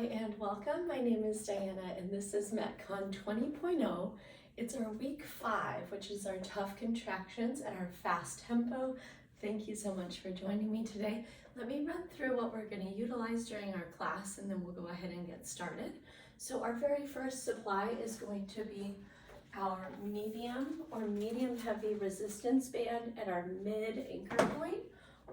Hi and welcome. My name is Diana and this is MetCon 20.0. It's our week 5, which is our tough contractions at our fast tempo. Thank you so much for joining me today. Let me run through what we're going to utilize during our class and then we'll go ahead and get started. So our very first supply is going to be our medium or medium heavy resistance band at our mid anchor point,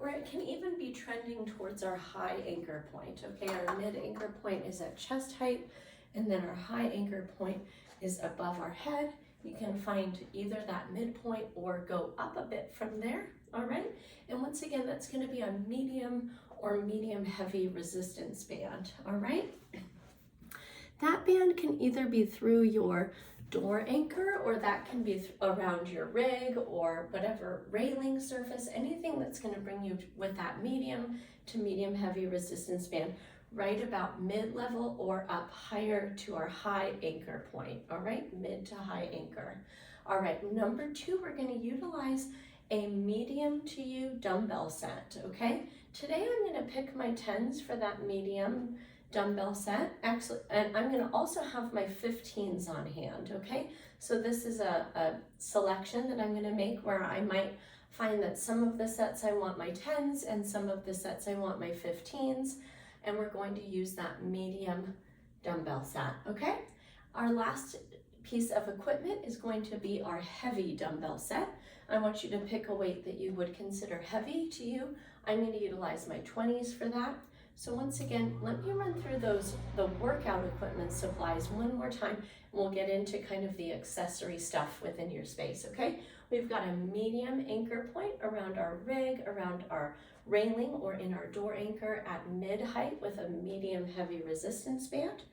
or it can even be trending towards our high anchor point. Okay, our mid anchor point is at chest height, and then our high anchor point is above our head. You can find either that midpoint or go up a bit from there. All right, and once again, that's going to be a medium or medium heavy resistance band. All right, that band can either be through your door anchor, or that can be around your rig or whatever railing surface, anything that's going to bring you with that medium to medium heavy resistance band right about mid-level or up higher to our high anchor point. All right, mid to high anchor. All right, number 2, we're going to utilize a medium to you dumbbell set. Okay, today I'm going to pick my 10s for that medium dumbbell set, actually, and I'm going to also have my 15s on hand. Okay, so this is a selection that I'm going to make where I might find that some of the sets I want my 10s and some of the sets I want my 15s, and we're going to use that medium dumbbell set. Okay, our last piece of equipment is going to be our heavy dumbbell set. I want you to pick a weight that you would consider heavy to you. I'm going to utilize my 20s for that. So once again, let me run through the workout equipment supplies one more time, and we'll get into kind of the accessory stuff within your space, okay? We've got a medium anchor point around our rig, around our railing, or in our door anchor at mid height with a medium heavy resistance band.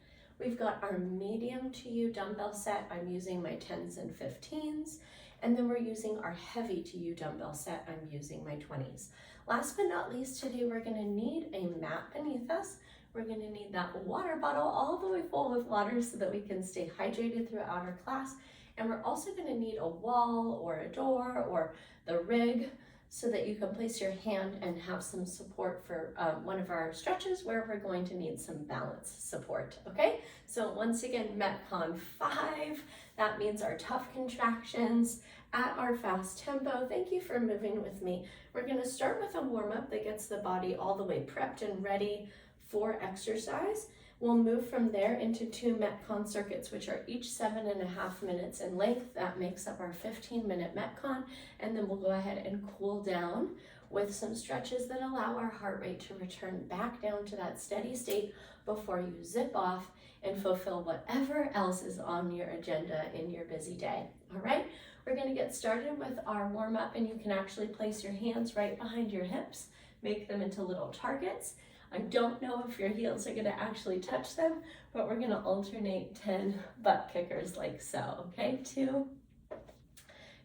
We've got our medium to you dumbbell set. I'm using my 10s and 15s. And then we're using our heavy to you dumbbell set. I'm using my 20s. Last but not least, today we're going to need a mat beneath us. We're going to need that water bottle all the way full with water so that we can stay hydrated throughout our class. And we're also going to need a wall or a door or the rig so that you can place your hand and have some support for one of our stretches where we're going to need some balance support. Okay, so once again, MetCon 5, that means our tough contractions at our fast tempo. Thank you for moving with me. We're going to start with a warm-up that gets the body all the way prepped and ready for exercise. We'll move from there into 2 MetCon circuits, which are each 7.5 minutes in length. That makes up our 15-minute MetCon, and then we'll go ahead and cool down with some stretches that allow our heart rate to return back down to that steady state before you zip off and fulfill whatever else is on your agenda in your busy day. All right, we're going to get started with our warm-up, and you can actually place your hands right behind your hips, make them into little targets. I don't know if your heels are going to actually touch them, but we're going to alternate 10 butt kickers like so. Okay, 2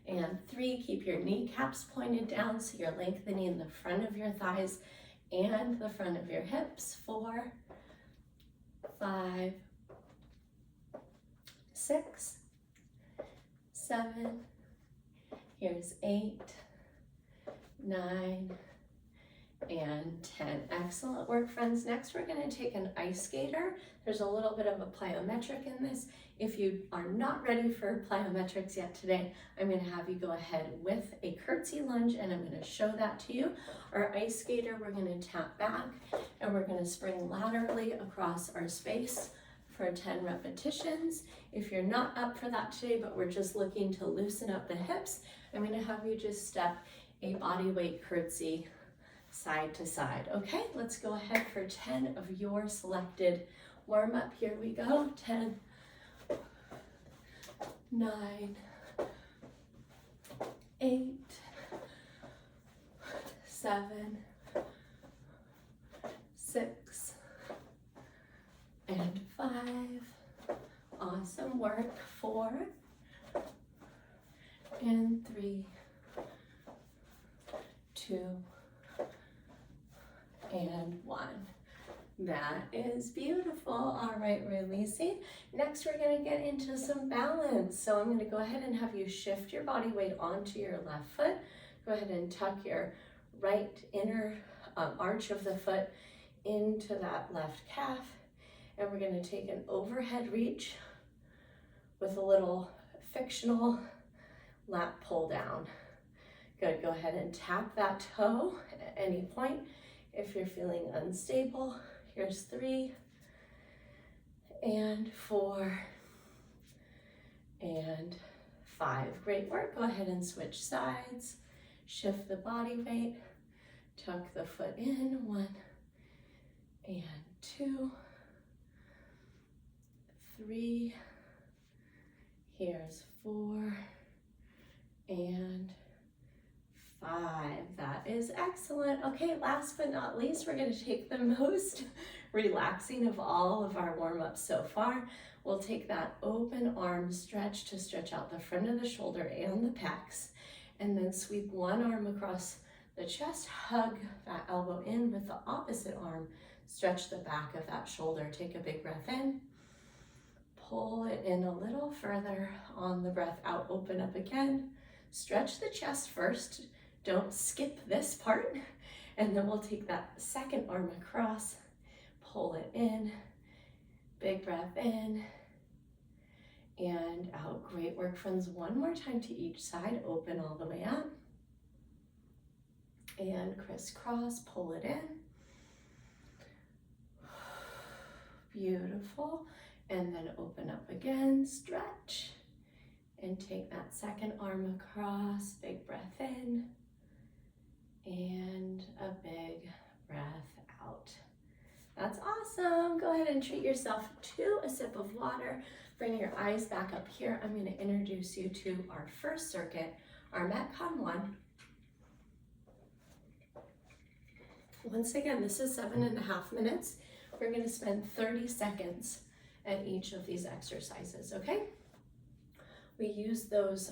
and 3. Keep your kneecaps pointed down so you're lengthening the front of your thighs and the front of your hips. 4, 5, 6, 7, here's 8, 9, and 10. Excellent work, friends. Next, we're going to take an ice skater. There's a little bit of a plyometric in this. If you are not ready for plyometrics yet today, I'm going to have you go ahead with a curtsy lunge, and I'm going to show that to you. Our ice skater, we're going to tap back, and we're going to spring laterally across our space for 10 repetitions. If you're not up for that today, but we're just looking to loosen up the hips, I'm going to have you just step a body weight curtsy side to side. Okay, let's go ahead for 10 of your selected warm up. Here we go. 10, 9, 8, 7, 6, and 5. Awesome work. 4 and 3, 2, and 1. That is beautiful. All right, releasing. Next, we're going to get into some balance. So I'm going to go ahead and have you shift your body weight onto your left foot. Go ahead and tuck your right inner arch of the foot into that left calf. And we're going to take an overhead reach with a little fictional lat pull down. Good, go ahead and tap that toe at any point if you're feeling unstable. Here's 3 and 4 and 5. Great work. Go ahead and switch sides. Shift the body weight. Tuck the foot in. 1 and 2, 3. Here's 4 and 5. That is excellent. Okay, last but not least, we're going to take the most relaxing of all of our warm-ups so far. We'll take that open arm stretch to stretch out the front of the shoulder and the pecs, and then sweep one arm across the chest, hug that elbow in with the opposite arm, stretch the back of that shoulder. Take a big breath in, pull it in a little further. On the breath out, open up again. Stretch the chest first, don't skip this part, and then we'll take that second arm across, pull it in, big breath in and out. Great work, friends. One more time to each side, open all the way up and crisscross, pull it in. Beautiful. And then open up again, stretch, and take that second arm across, big breath in, and a big breath out. That's awesome. Go ahead and treat yourself to a sip of water. Bring your eyes back up here. I'm going to introduce you to our first circuit, our MetCon 1. Once again, this is 7.5 minutes. We're going to spend 30 seconds at each of these exercises, okay? We use those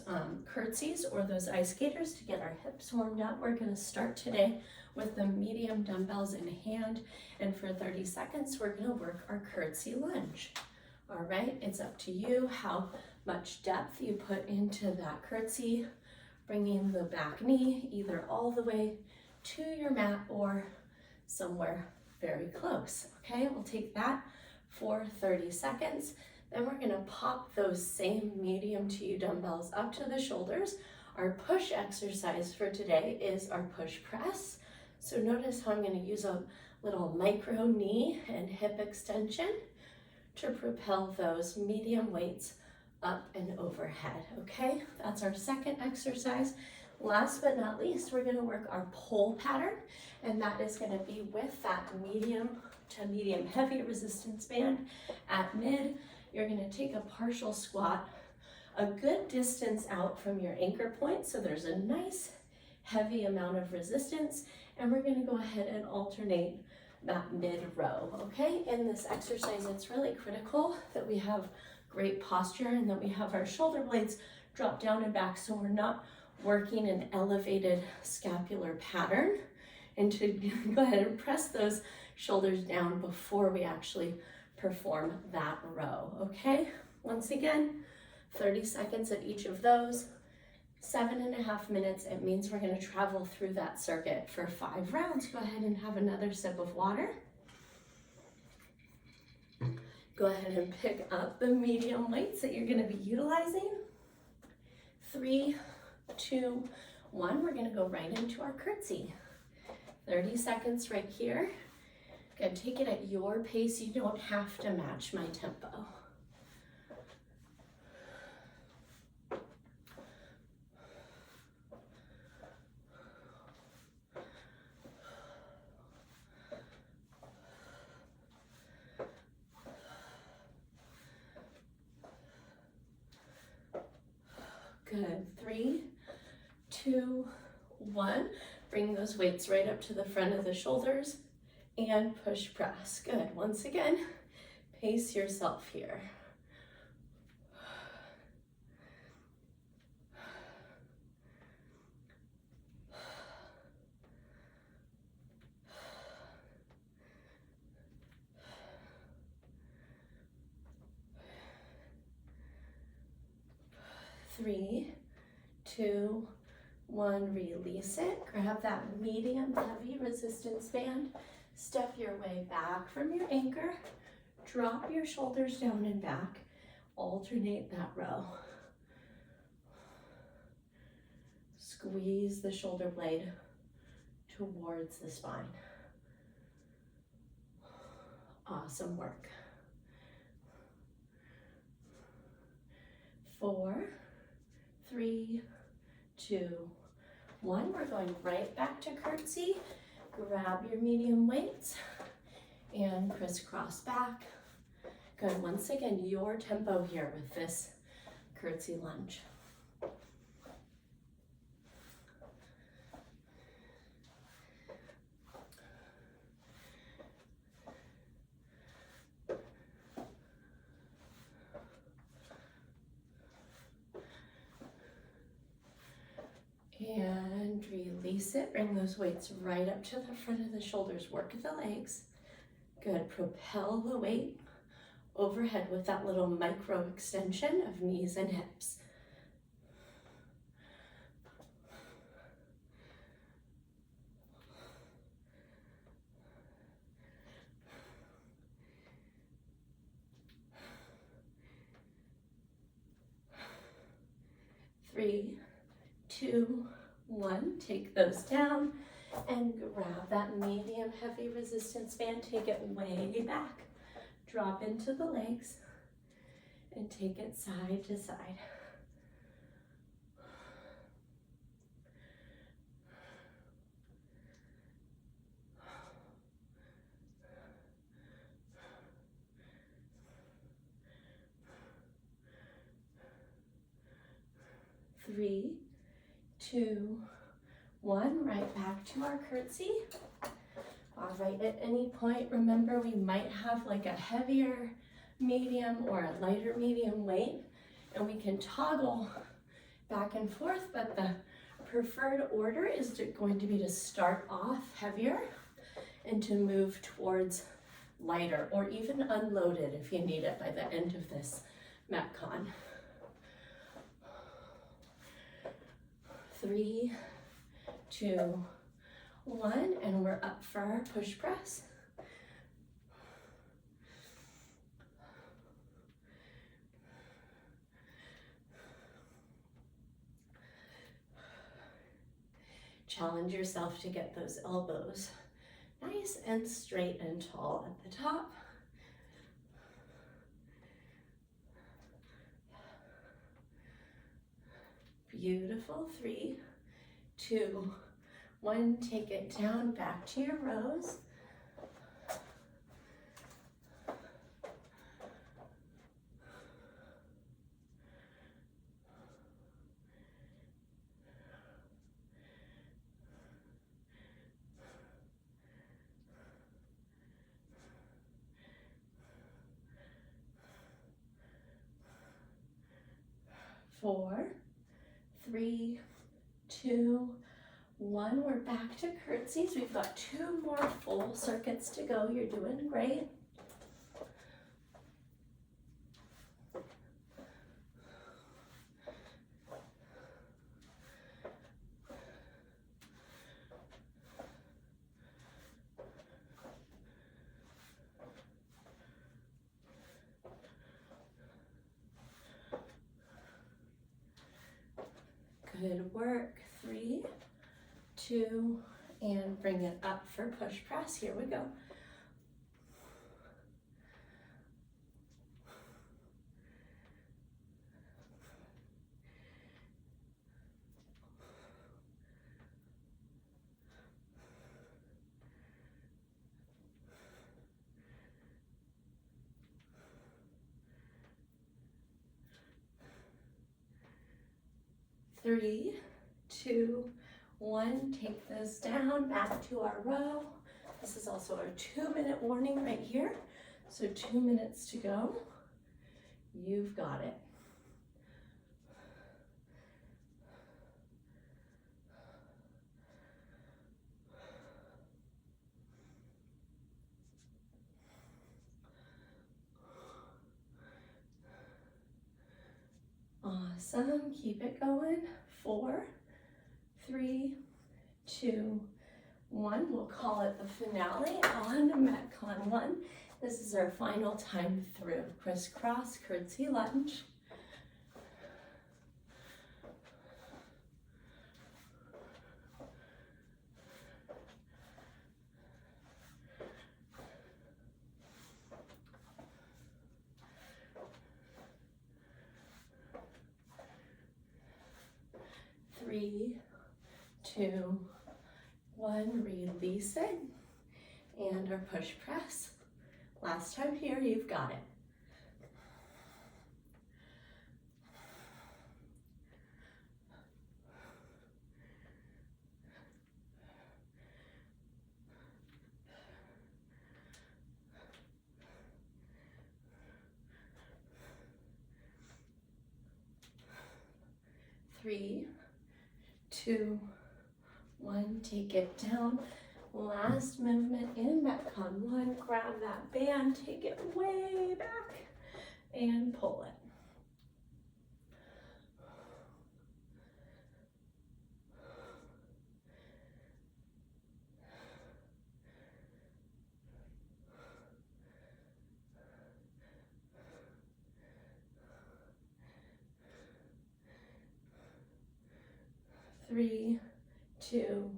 curtsies or those ice skaters to get our hips warmed up. We're going to start today with the medium dumbbells in hand, and for 30 seconds, we're going to work our curtsy lunge. All right, it's up to you how much depth you put into that curtsy, bringing the back knee either all the way to your mat or somewhere very close. Okay, we'll take that for 30 seconds. Then we're going to pop those same medium to you dumbbells up to the shoulders. Our push exercise for today is our push press. So notice how I'm going to use a little micro knee and hip extension to propel those medium weights up and overhead. Okay, that's our second exercise. Last but not least, we're going to work our pull pattern, and that is going to be with that medium to medium heavy resistance band. At mid, you're going to take a partial squat a good distance out from your anchor point, so there's a nice heavy amount of resistance, and we're going to go ahead and alternate that mid row. Okay, in this exercise, it's really critical that we have great posture and that we have our shoulder blades drop down and back, so we're not working an elevated scapular pattern, and to go ahead and press those shoulders down before we actually perform that row. Okay, once again, 30 seconds at each of those, 7.5 minutes. It means we're going to travel through that circuit for 5 rounds. Go ahead and have another sip of water. Go ahead and pick up the medium weights that you're going to be utilizing. 3, 2, 1. We're going to go right into our curtsy. 30 seconds right here. Good, take it at your pace. You don't have to match my tempo. Good, 3, 2, 1. Bring those weights right up to the front of the shoulders and push press. Good, once again, pace yourself here. Three, 2, 1, release it. Grab that medium heavy resistance band. Step your way back from your anchor. Drop your shoulders down and back. Alternate that row. Squeeze the shoulder blade towards the spine. Awesome work. 4, 3, 2, 1. We're going right back to curtsy. Grab your medium weights and crisscross back. Good. Once again, your tempo here with this curtsy lunge. And release it. Bring those weights right up to the front of the shoulders. Work the legs. Good. Propel the weight overhead with that little micro extension of knees and hips. Three, 2, 1. Take those down and grab that medium heavy resistance band. Take it way back. Drop into the legs and take it side to side. Three, 2, 1. Right back to our curtsy. All right, at any point, remember we might have like a heavier medium or a lighter medium weight, and we can toggle back and forth, but the preferred order is going to be to start off heavier and to move towards lighter, or even unloaded if you need it by the end of this MetCon. 3, 2, 1, and we're up for our push press. Challenge yourself to get those elbows nice and straight and tall at the top. Beautiful. 3, 2, 1. Take it down, back to your rows. Four, 3, 2, 1. We're back to curtsies. We've got 2 more full circuits to go. You're doing great. Good work. 3, 2, and bring it up for push press. Here we go. Three, 2, 1. Take this down, back to our row. This is also our 2-minute warning right here. So 2 minutes to go. You've got it. Awesome. Keep it going. 4, 3, 2, 1. We'll call it the finale on MetCon 1. This is our final time through. Crisscross, curtsy lunge. Three, 2, 1, release it, and our push press. Last time here, you've got it. Three, 2, 1, take it down. Last movement in MetCon 1, grab that band, take it way back, and pull it. Three, 2,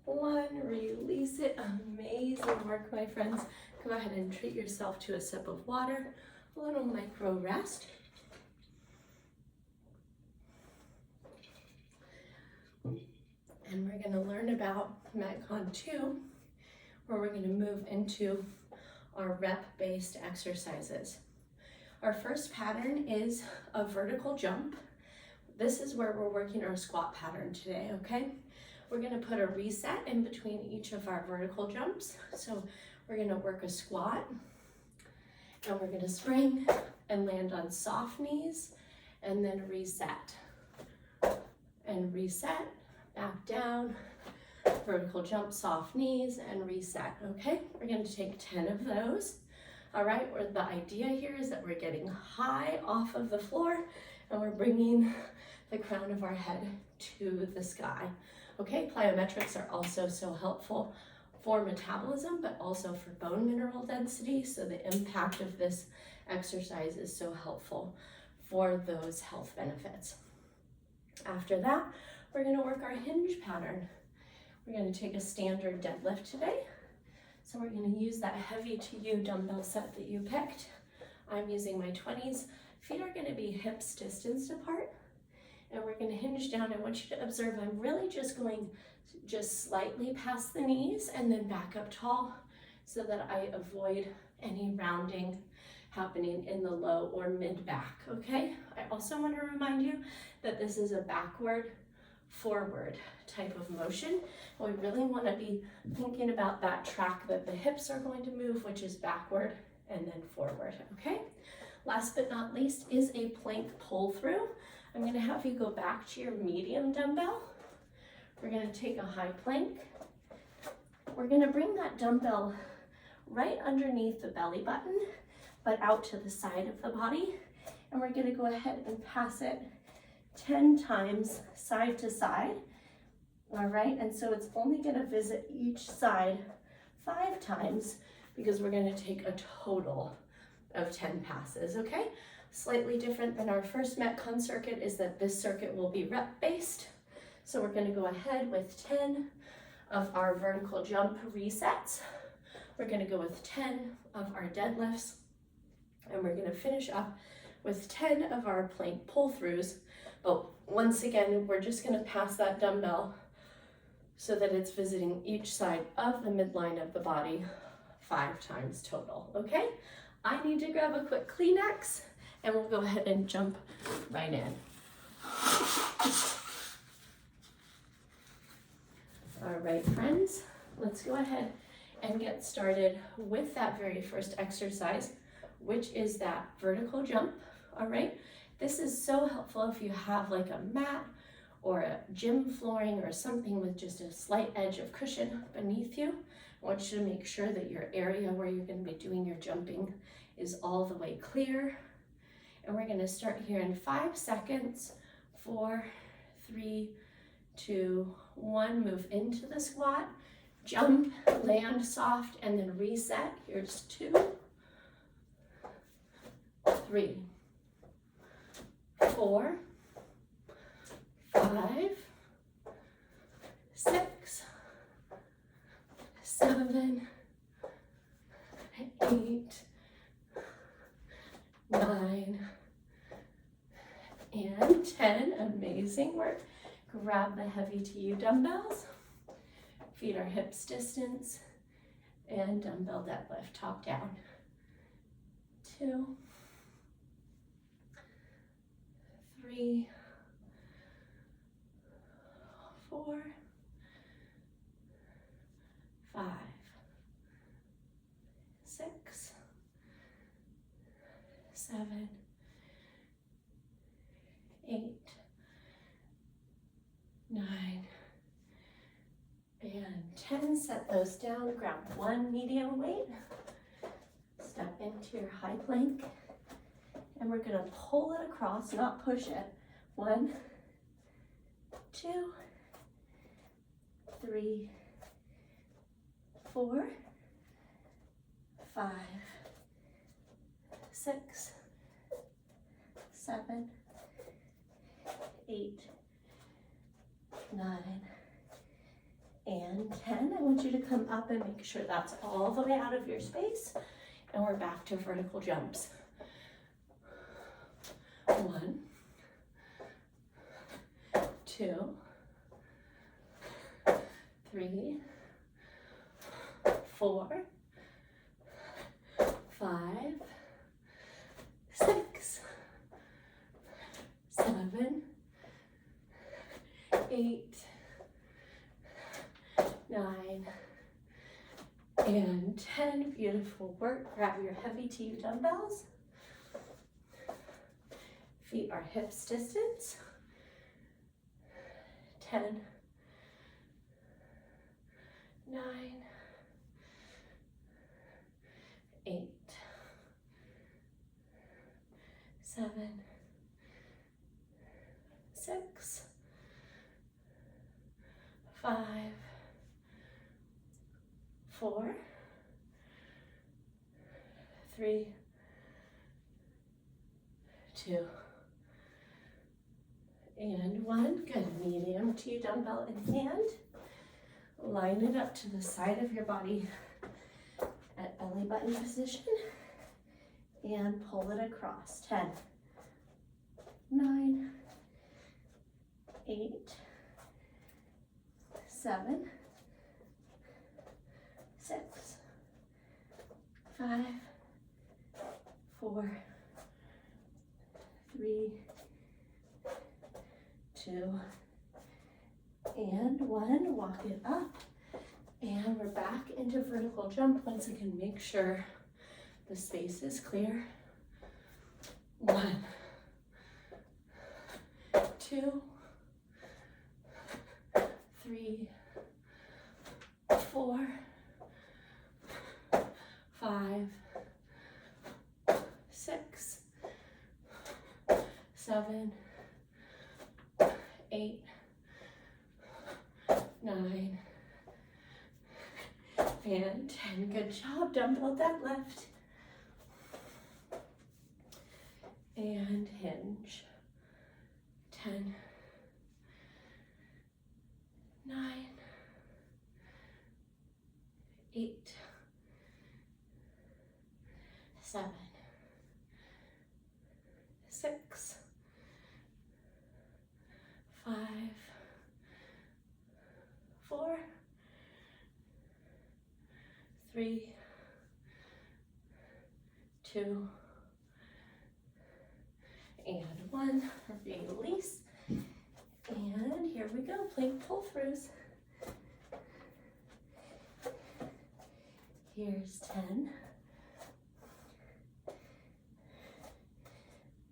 1, release it. Amazing work, my friends. Go ahead and treat yourself to a sip of water, a little micro rest. And we're going to learn about MetCon 2, where we're going to move into our rep-based exercises. Our first pattern is a vertical jump. This is where we're working our squat pattern today, okay? We're gonna put a reset in between each of our vertical jumps. So we're gonna work a squat, and we're gonna spring and land on soft knees, and then reset. And reset, back down, vertical jump, soft knees, and reset, okay? We're gonna take 10 of those. All right, where the idea here is that we're getting high off of the floor, and we're bringing the crown of our head to the sky. Okay, plyometrics are also so helpful for metabolism, but also for bone mineral density. So the impact of this exercise is so helpful for those health benefits. After that, we're gonna work our hinge pattern. We're gonna take a standard deadlift today. So we're gonna use that heavy to you dumbbell set that you picked. I'm using my 20s. Feet are gonna be hips distanced apart, and we're gonna hinge down. I want you to observe I'm really just going just slightly past the knees and then back up tall so that I avoid any rounding happening in the low or mid back, okay? I also want to remind you that this is a backward, forward type of motion. We really want to be thinking about that track that the hips are going to move, which is backward and then forward, okay? Last but not least is a plank pull through. I'm going to have you go back to your medium dumbbell. We're going to take a high plank. We're going to bring that dumbbell right underneath the belly button, but out to the side of the body. And we're going to go ahead and pass it 10 times side to side. All right, and so it's only going to visit each side 5 times because we're going to take a total of 10 passes, okay? Slightly different than our first MetCon circuit is that this circuit will be rep-based. So we're going to go ahead with 10 of our vertical jump resets. We're going to go with 10 of our deadlifts, and we're going to finish up with 10 of our plank pull-throughs. But once again, we're just going to pass that dumbbell so that it's visiting each side of the midline of the body 5 times total, okay? I need to grab a quick Kleenex, and we'll go ahead and jump right in. All right, friends, let's go ahead and get started with that very first exercise, which is that vertical jump, all right? This is so helpful if you have like a mat or a gym flooring or something with just a slight edge of cushion beneath you. I want you to make sure that your area where you're going to be doing your jumping is all the way clear. And we're going to start here in 5 seconds. 4, 3, 2, 1. Move into the squat. jump, land soft, and then reset. Here's 2, 3, 4, 5, 6, 7, 8, 9, and 10. Amazing work. Grab the heavy to you dumbbells. Feet are hips distance. And dumbbell deadlift, top down. 2, 3, 4, 5, 6, 7, 8, 9, and 10. Set those down. Grab one medium weight. Step into your high plank. And we're going to pull it across, not push it. 1, 2, 3, 4, 5, 6, 7, 8, 9, and 10. I want you to come up and make sure that's all the way out of your space. And we're back to vertical jumps. 1, 2, 3, 4, 5, 6, 7, 8, 9, and 10. Beautiful work. Grab your heavy to you dumbbells. Feet are hips distance. 10, 9, 8, 7, 6, 5, 4, 3, 2, and 1. Good. Medium to you dumbbell in hand. Line it up to the side of your body at belly button position and pull it across. 10, 9, 8, 7, 6, 5, 4, 3, 2, and 1. Walk it up. And we're back into vertical jump. Once again, make sure the space is clear. 1, 2, 3, 4, 5, 6, 7, 8, 9, and 10. Good job. Dumbbell deadlift. And hinge. 10, 9, 8, 7, 6, 5, 4, 3, 2, and 1. Release. And here we go. Plank pull throughs. Here's 10,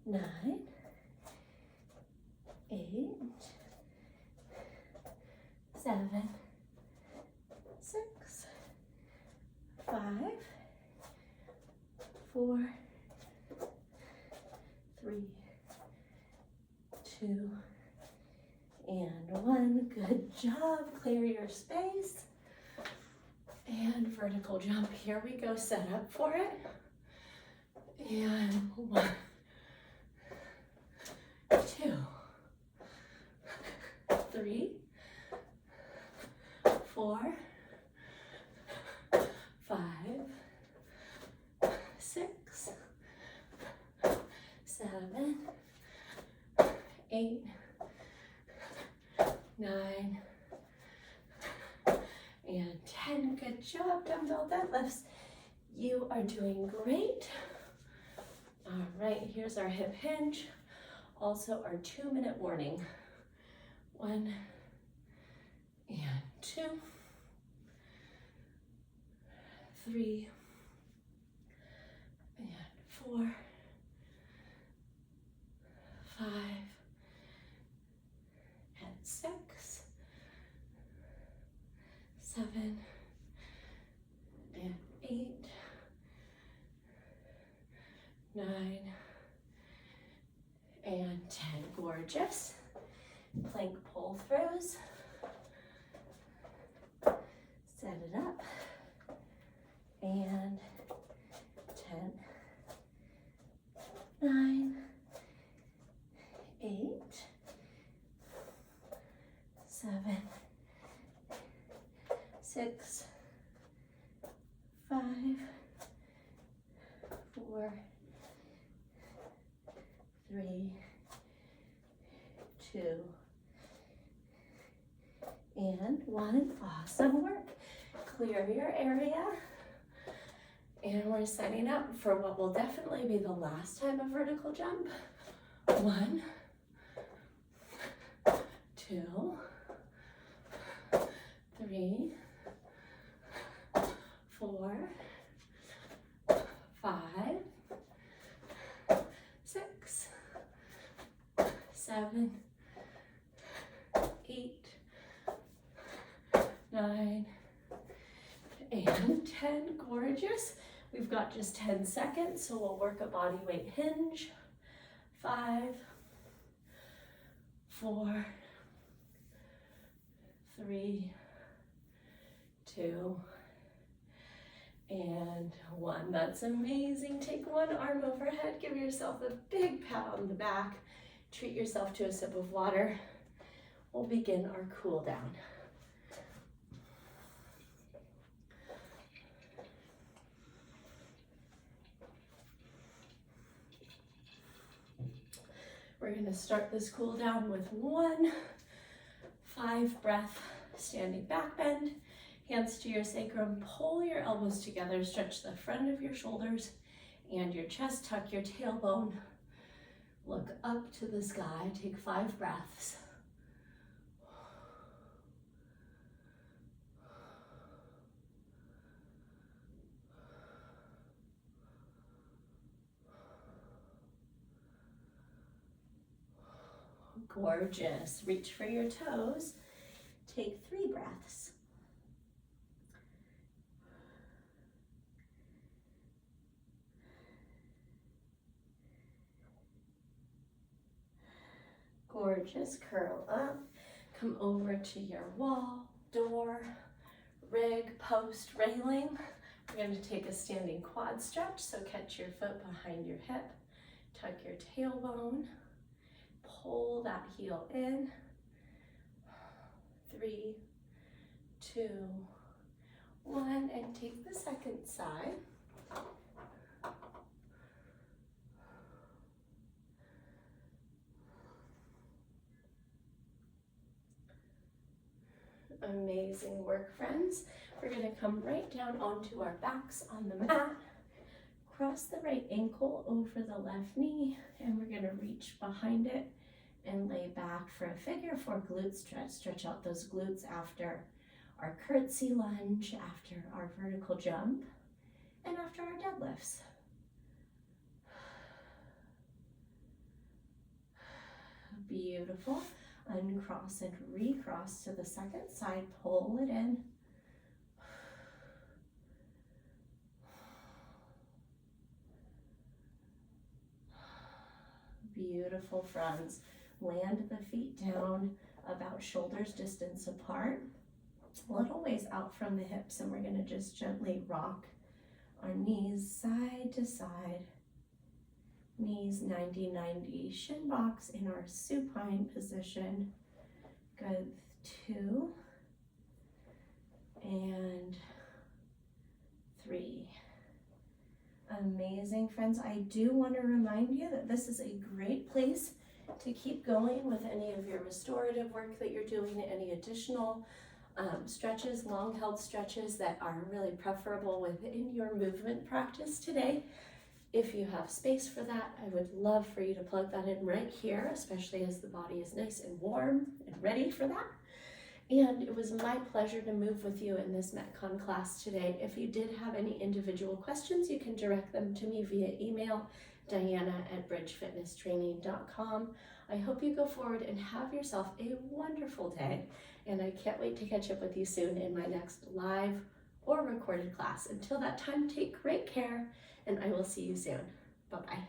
9, 8, 7, 6, 5, 4, 3, 2, and 1. Good job. Clear your space. And vertical jump. Here we go, set up for it. And 1, 2, 3, 4, 5, 6, 7, 8, 9, and 10. Good job, dumbbell deadlifts. You are doing great. All right, here's our hip hinge. Also our 2-minute warning. 1 and 2, 3 and 4, 5 and 6, 7 and 8, 9 and 10. Gorgeous. Plank pull throughs. Set it up. And 10, 9, 8, 7, 6, 5, 4, 3, 2, and 1. Awesome work. Clear your area. And we're setting up for what will definitely be the last time a vertical jump. 1, 2, 3, 4, 5, 6, 7, 8, 9, and 10. Gorgeous. We've got just 10 seconds, so we'll work a body weight hinge. 5, 4, 3, 2, and 1. That's amazing. Take one arm overhead, give yourself a big pat on the back. Treat yourself to a sip of water. We'll begin our cool down. We're going to start this cool down with 1 5-breath standing back bend. Hands to your sacrum, pull your elbows together, stretch the front of your shoulders and your chest, tuck your tailbone, look up to the sky, take 5 breaths. Gorgeous. Reach for your toes. Take 3 breaths. Gorgeous. Curl up. Come over to your wall, door, rig, post, railing. We're going to take a standing quad stretch. So catch your foot behind your hip. Tuck your tailbone. Pull that heel in. 3, 2, 1, and take the second side. Amazing work, friends. We're going to come right down onto our backs on the mat. Cross the right ankle over the left knee, and we're going to reach behind it and lay back for a figure 4 glute stretch. Stretch out those glutes after our curtsy lunge, after our vertical jump, and after our deadlifts. Beautiful. Uncross and recross to the second side. Pull it in. Beautiful, friends. Land the feet down about shoulders distance apart. a little ways out from the hips, and we're going to just gently rock our knees side to side, knees 90-90, shin box in our supine position. Good, 2 and 3. Amazing, friends. I do want to remind you that this is a great place to keep going with any of your restorative work that you're doing, any additional stretches, long held stretches that are really preferable within your movement practice today. If you have space for that, I would love for you to plug that in right here, especially as the body is nice and warm and ready for that. And it was my pleasure to move with you in this MetCon class today. If you did have any individual questions, you can direct them to me via email, diana@bridgefitnesstraining.com. I hope you go forward and have yourself a wonderful day. And I can't wait to catch up with you soon in my next live or recorded class. Until that time, take great care, and I will see you soon. Bye-bye.